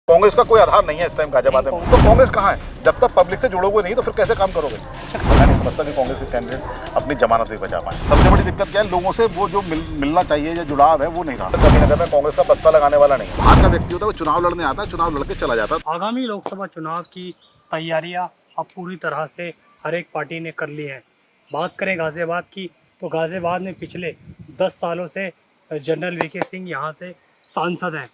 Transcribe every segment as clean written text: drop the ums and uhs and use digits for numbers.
कांग्रेस का कोई आधार नहीं है इस टाइम गाजियाबाद में। तो कांग्रेस कहाँ है? जब तक पब्लिक से जुड़ोगे नहीं तो फिर कैसे काम करोगे? मैं नहीं समझता कि कांग्रेस के कैंडिडेट अपनी जमानत भी बचा पाए। सबसे बड़ी दिक्कत क्या है, लोगों से वो जो मिलना चाहिए या जुड़ाव है वो नहीं रहा। कभी नगर में कांग्रेस का बस्ता लगाने वाला नहीं है। बाहर का व्यक्ति होता है वो चुनाव लड़ने आता है, चुनाव लड़के चला जाता है। आगामी लोकसभा चुनाव की तैयारियां अब पूरी तरह से हर एक पार्टी ने कर ली हैं। बात करें गाज़ियाबाद की तो गाज़ियाबाद में पिछले 10 सालों से जनरल वीके सिंह यहाँ से सांसद हैं।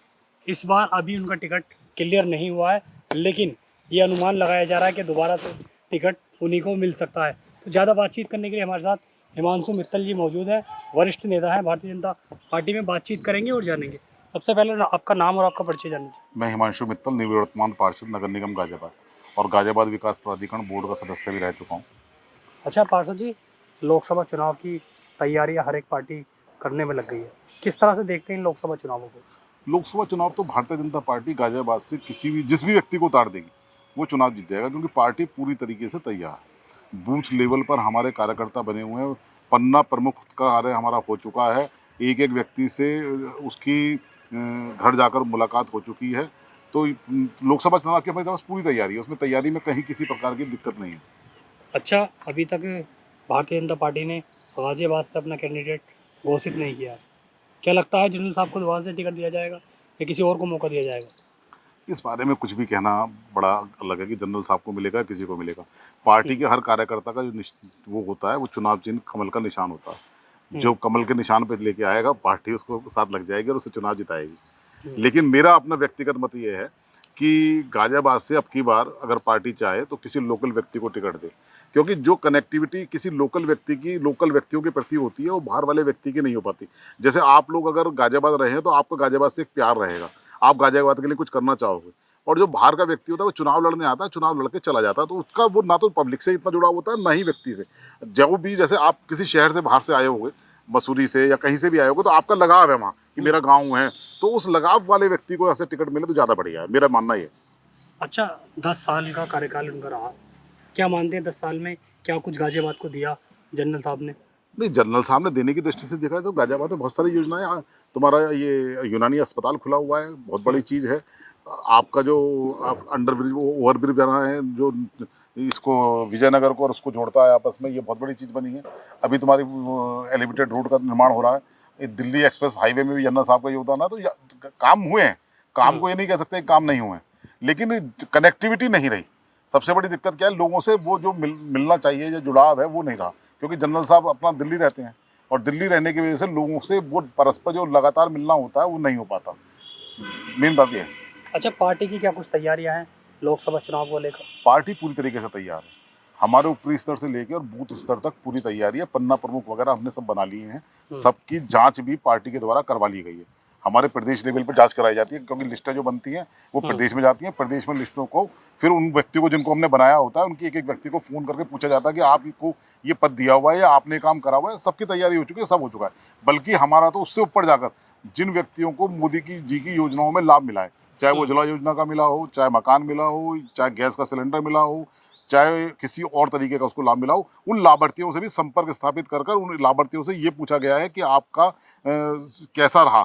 इस बार अभी उनका टिकट क्लियर नहीं हुआ है, लेकिन ये अनुमान लगाया जा रहा है कि दोबारा से टिकट उन्हीं को मिल सकता है। तो ज़्यादा बातचीत करने के लिए हमारे साथ हिमांशु मित्तल जी मौजूद हैं, वरिष्ठ नेता हैं भारतीय जनता पार्टी में। बातचीत करेंगे और जानेंगे। सबसे पहले आपका नाम और आपका परिचय जानना चाहिए। मैं हिमांशु मित्तल, निवर्तमान पार्षद नगर निगम गाजियाबाद और गाजियाबाद विकास प्राधिकरण बोर्ड का सदस्य भी रह चुका हूँ। अच्छा पार्षद जी, लोकसभा चुनाव की तैयारियां हर एक पार्टी करने में लग गई है। किस तरह से देखते हैं इन लोकसभा चुनावों को? लोकसभा चुनाव तो भारतीय जनता पार्टी गाजियाबाद से जिस भी व्यक्ति को उतार देगी वो चुनाव जीत जाएगा, क्योंकि पार्टी पूरी तरीके से तैयार है। बूथ लेवल पर हमारे कार्यकर्ता बने हुए हैं। पन्ना प्रमुख का कार्य हमारा हो चुका है। एक एक व्यक्ति से उसकी घर जाकर मुलाकात हो चुकी है। तो लोकसभा चुनाव की हमारे पास पूरी तैयारी है। उसमें तैयारी में कहीं किसी प्रकार की दिक्कत नहीं है। अच्छा, अभी तक भारतीय जनता पार्टी ने गाजियाबाद से अपना कैंडिडेट घोषित नहीं किया है। क्या लगता है जनरल साहब को दोबारा से टिकट दिया जाएगा या किसी और को मौका दिया जाएगा? इस बारे में कुछ भी कहना बड़ा अलग है कि जनरल साहब को मिलेगा किसी को मिलेगा। पार्टी के हर कार्यकर्ता का जो वो होता है, वो चुनाव चिन्ह कमल का निशान होता है। जो कमल के निशान पे लेके आएगा पार्टी उसको साथ लग जाएगी और उससे चुनाव जिताएगी। लेकिन मेरा अपना व्यक्तिगत मत ये है कि गाजियाबाद से अब की बार अगर पार्टी चाहे तो किसी लोकल व्यक्ति को टिकट दे, क्योंकि जो कनेक्टिविटी किसी लोकल व्यक्ति की लोकल व्यक्तियों के प्रति होती है वो बाहर वाले व्यक्ति की नहीं हो पाती। जैसे आप लोग अगर गाजियाबाद रहे हैं तो आपको गाजियाबाद से एक प्यार रहेगा, आप गाजियाबाद के लिए कुछ करना चाहोगे। और जो बाहर का व्यक्ति होता है वो चुनाव लड़ने आता है, चुनाव लड़के चला जाता है, तो उसका वो ना तो पब्लिक से इतना जुड़ा होता है ना ही व्यक्ति से। जब भी जैसे आप किसी शहर से बाहर से आए होंगे, मसूरी से या कहीं से भी आए होगे, तो आपका लगाव है वहाँ कि मेरा गाँव है, तो उस लगाव वाले व्यक्ति को ऐसे टिकट मिले तो ज़्यादा बढ़िया है, मेरा मानना ये। अच्छा, 10 साल का कार्यकाल उनका रहा, क्या मानते हैं 10 साल में क्या कुछ गाजियाबाद को दिया जनरल साहब ने? नहीं, जनरल साहब ने देने की दृष्टि से देखा है तो गाजियाबाद में बहुत सारी योजनाएं तुम्हारा ये यूनानी अस्पताल खुला हुआ है, बहुत बड़ी चीज़ है। आपका जो अंडर ब्रिज ओवर ब्रिज बना है जो इसको विजयनगर को और उसको जोड़ता है आपस में, ये बहुत बड़ी चीज़ बनी है। अभी तुम्हारी एलिवेटेड रोड का निर्माण हो रहा है। ये दिल्ली एक्सप्रेस हाईवे में भी जनरल साहब का योगदान है। तो काम हुए हैं, काम को ये नहीं कह सकते काम नहीं हुए हैं, लेकिन कनेक्टिविटी नहीं रही। सबसे बड़ी दिक्कत क्या है, लोगों से वो जो मिलना चाहिए या जुड़ाव है वो नहीं रहा, क्योंकि जनरल साहब अपना दिल्ली रहते हैं और दिल्ली रहने की वजह से लोगों से वो परस्पर जो लगातार मिलना होता है वो नहीं हो पाता। मेन बात ये है। अच्छा, पार्टी की क्या कुछ तैयारियां हैं लोकसभा चुनाव को लेकर? पार्टी पूरी तरीके से तैयार है। हमारे ऊपरी स्तर से लेकर और बूथ स्तर तक पूरी तैयारी है। पन्ना प्रमुख वगैरह हमने सब बना लिए हैं। सबकी जांच भी पार्टी के द्वारा करवा ली गई है। हमारे प्रदेश लेवल पर जांच कराई जाती है, क्योंकि लिस्टें जो बनती हैं वो प्रदेश में जाती हैं। प्रदेश में लिस्टों को फिर उन व्यक्ति को जिनको हमने बनाया होता है उनकी एक एक व्यक्ति को फ़ोन करके पूछा जाता है कि आपको ये पद दिया हुआ है या आपने काम करा हुआ है। सबकी तैयारी हो चुकी है, सब हो चुका है। बल्कि हमारा तो उससे ऊपर जाकर जिन व्यक्तियों को मोदी जी की योजनाओं में लाभ मिला है, चाहे वो उज्ज्वला योजना का मिला हो, चाहे मकान मिला हो, चाहे गैस का सिलेंडर मिला हो, चाहे किसी और तरीके का उसको लाभ मिला हो, उन लाभार्थियों से भी संपर्क स्थापित कर उन लाभार्थियों से ये पूछा गया है कि आपका कैसा रहा,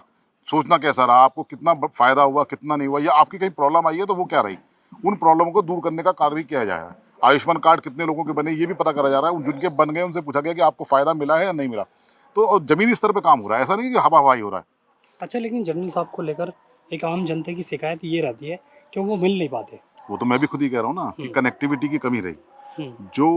सोचना कैसा रहा, आपको कितना फ़ायदा हुआ, कितना नहीं हुआ, या आपकी कहीं प्रॉब्लम आई है तो वो क्या रही। उन प्रॉब्लमों को दूर करने का कार्य भी किया जा रहा है। आयुष्मान कार्ड कितने लोगों के बने ये भी पता करा जा रहा है। जिनके बन गए उनसे पूछा गया कि आपको फ़ायदा मिला है या नहीं मिला। तो ज़मीनी स्तर पर काम हो रहा है, ऐसा नहीं कि हवा हवाई हो रहा है। अच्छा, लेकिन जनरल साहब को लेकर एक आम जनता की शिकायत ये रहती है कि वो मिल नहीं पाते। वो तो मैं भी खुद ही कह रहा हूँ ना कि कनेक्टिविटी की कमी रही। जो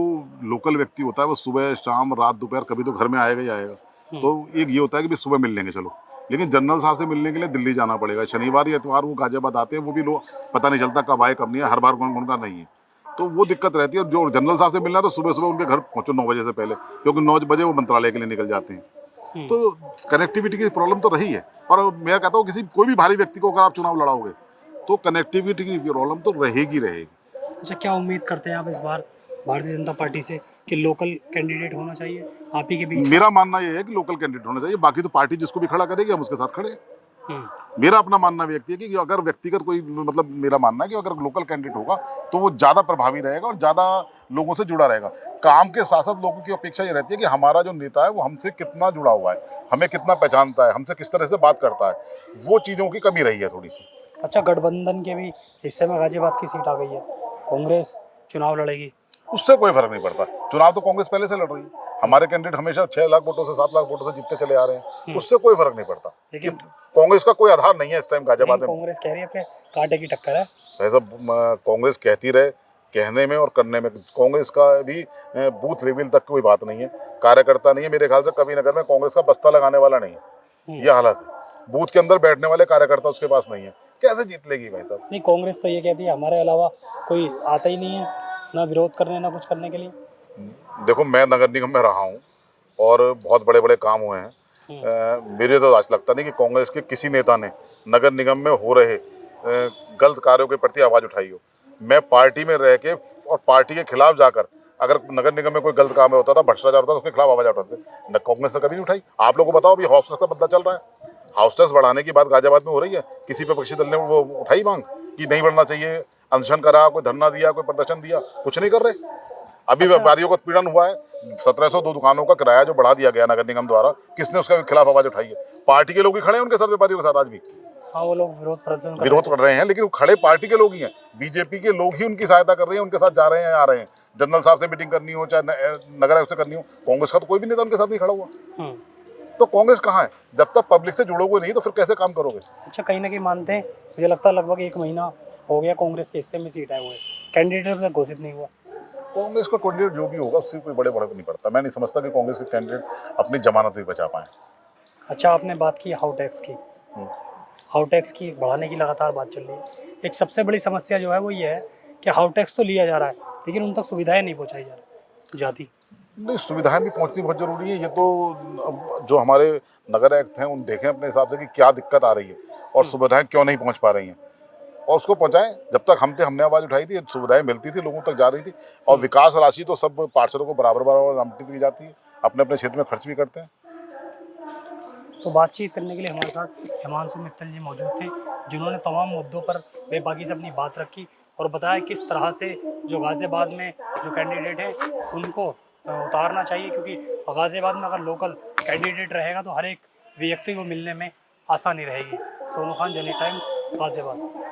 लोकल व्यक्ति होता है वो सुबह शाम रात दोपहर कभी तो घर में आएगा ही आएगा। तो एक ये होता है कि भाई सुबह मिल लेंगे चलो, लेकिन जनरल साहब से मिलने के लिए दिल्ली जाना पड़ेगा। शनिवार या इतवार वो गाजियाबाद आते हैं, वो भी लोग पता नहीं चलता कब आए कब नहीं है, हर बार उनका नहीं है, तो वो दिक्कत रहती है। और जो जनरल साहब से मिलना है तो सुबह सुबह उनके घर पहुँचो 9 बजे से पहले, क्योंकि 9 बजे वो मंत्रालय के लिए निकल जाते हैं। तो कनेक्टिविटी की प्रॉब्लम तो रही है। और मैं कहता हूँ कोई भी भारी व्यक्ति को अगर आप चुनाव लड़ाओगे तो कनेक्टिविटी की प्रॉब्लम तो रहेगी। अच्छा, क्या उम्मीद करते हैं आप इस बार भारतीय जनता पार्टी से कि लोकल कैंडिडेट होना चाहिए आप ही के बीच? मेरा मानना यह है कि लोकल कैंडिडेट होना चाहिए, बाकी तो पार्टी जिसको भी खड़ा करेगी हम उसके साथ खड़े हैं। मेरा अपना मानना व्यक्ति है कि अगर व्यक्तिगत कोई मतलब मेरा मानना है कि अगर लोकल कैंडिडेट होगा तो वो ज़्यादा प्रभावी रहेगा और ज़्यादा लोगों से जुड़ा रहेगा। काम के साथ साथ लोगों की अपेक्षा ये रहती है कि हमारा जो नेता है वो हमसे कितना जुड़ा हुआ है, हमें कितना पहचानता है, हमसे किस तरह से बात करता है। वो चीज़ों की कमी रही है थोड़ी सी। अच्छा, गठबंधन के भी हिस्से में गाजियाबाद की सीट आ गई है, कांग्रेस चुनाव लड़ेगी। उससे कोई फर्क नहीं पड़ता। चुनाव तो कांग्रेस पहले से लड़ रही है। हमारे कैंडिडेट हमेशा 6 लाख वोटों से 7 लाख वोटों से जीतते चले आ रहे हैं, उससे कोई फर्क नहीं पड़ता। कि लेकिन कांग्रेस का कोई आधार नहीं है इस टाइम गाजियाबाद में। कांग्रेस कह रही है कि कांटे की टक्कर है। वैसा कांग्रेस कहती रहे, कहने में और करने में कांग्रेस का भी बूथ लेवल तक कोई बात नहीं है, कार्यकर्ता नहीं है। मेरे ख्याल से कभी नगर में कांग्रेस का बस्ता लगाने वाला नहीं है, ये हालत है। बूथ के अंदर बैठने वाले कार्यकर्ता उसके पास नहीं है, कैसे जीत लेगी भाई साहब? नहीं, कांग्रेस तो ये कहती है हमारे अलावा कोई आता ही नहीं है, ना विरोध करने ना कुछ करने के लिए। देखो, मैं नगर निगम में रहा हूँ और बहुत बड़े बड़े काम हुए हैं। मेरे तो आज लगता नहीं कि कांग्रेस के किसी नेता ने नगर निगम में हो रहे गलत कार्यों के प्रति आवाज़ उठाई हो। मैं पार्टी में रह के और पार्टी के खिलाफ जाकर अगर नगर निगम में कोई गलत काम होता था, भ्रष्टाचार होता था, उसके खिलाफ आवाज़ उठाते थे। कांग्रेस ने कभी नहीं उठाई। आप लोगों को बताओ, अभी हाउस टैक्स का बदला चल रहा है, हाउस टैक्स बढ़ाने की बात गाजियाबाद में हो रही है, किसी विपक्षी दल ने वो उठाई मांग कि नहीं बढ़ना चाहिए? अनशन करा, कोई धरना दिया, कोई प्रदर्शन दिया? कुछ नहीं कर रहे। अभी व्यापारियों को उत्पीड़न हुआ है, 1702 दुकानों का किराया जो बढ़ा दिया गया नगर निगम द्वारा, किसने उसके खिलाफ आवाज उठाई है? पार्टी के लोग ही खड़े हैं उनके साथ, व्यापारियों के साथ आज भी हाँ, वो लोग विरोध कर रहे हैं, लेकिन वो खड़े पार्टी के लोग ही हैं। बीजेपी के लोग ही उनकी सहायता कर रहे हैं, उनके साथ जा रहे हैं, आ रहे हैं। जनरल साहब से मीटिंग करनी हो, चाहे नगर आयुक्त से करनी हो, कांग्रेस का तो कोई भी नेता उनके साथ नहीं खड़ा हुआ। तो कांग्रेस कहाँ है? जब तक पब्लिक से जुड़ोगे नहीं तो फिर कैसे काम करोगे? अच्छा, कहीं ना कहीं मानते हैं, मुझे लगता है लगभग 1 महीना हो गया कांग्रेस के हिस्से में सीट आए हुए, कैंडिडेट अभी तक घोषित नहीं हुआ। कांग्रेस का कैंडिडेट जो भी होगा उससे कोई बड़े फर्क नहीं पड़ता। मैं नहीं समझता कि कांग्रेस के कैंडिडेट अपनी जमानत भी बचा पाए। अच्छा, आपने बात की हाउस टैक्स की। हाउस टैक्स की बढ़ाने की लगातार बात चल रही है। एक सबसे बड़ी समस्या जो है वो ये है कि हाउस टैक्स तो लिया जा रहा है, लेकिन उन तक सुविधाएं नहीं पहुंचाई जाती। नहीं, सुविधाएं भी पहुंचनी बहुत जरूरी है। ये तो अब जो हमारे नगर आयुक्त हैं उन देखें अपने हिसाब से कि क्या दिक्कत आ रही है और सुविधाएं क्यों नहीं पहुंच पा रही हैं, और उसको पहुंचाएं। जब तक हमने आवाज़ उठाई थी, सुविधाएं मिलती थी, लोगों तक जा रही थी। और विकास राशि तो सब पार्षदों को बराबर बराबर आवंटित की जाती है, अपने अपने क्षेत्र में खर्च भी करते हैं। तो बातचीत करने के लिए हमारे साथ हिमांशु मित्तल जी मौजूद थे, जिन्होंने तमाम मुद्दों पर बेबाकी से अपनी बात रखी और बताया किस तरह से जो गाजियाबाद में जो कैंडिडेट हैं उनको उतारना चाहिए, क्योंकि गाजियाबाद में अगर लोकल कैंडिडेट रहेगा तो हर एक व्यक्ति को मिलने में आसानी रहेगी। Sonu Khan, journey time, Ghaziabad.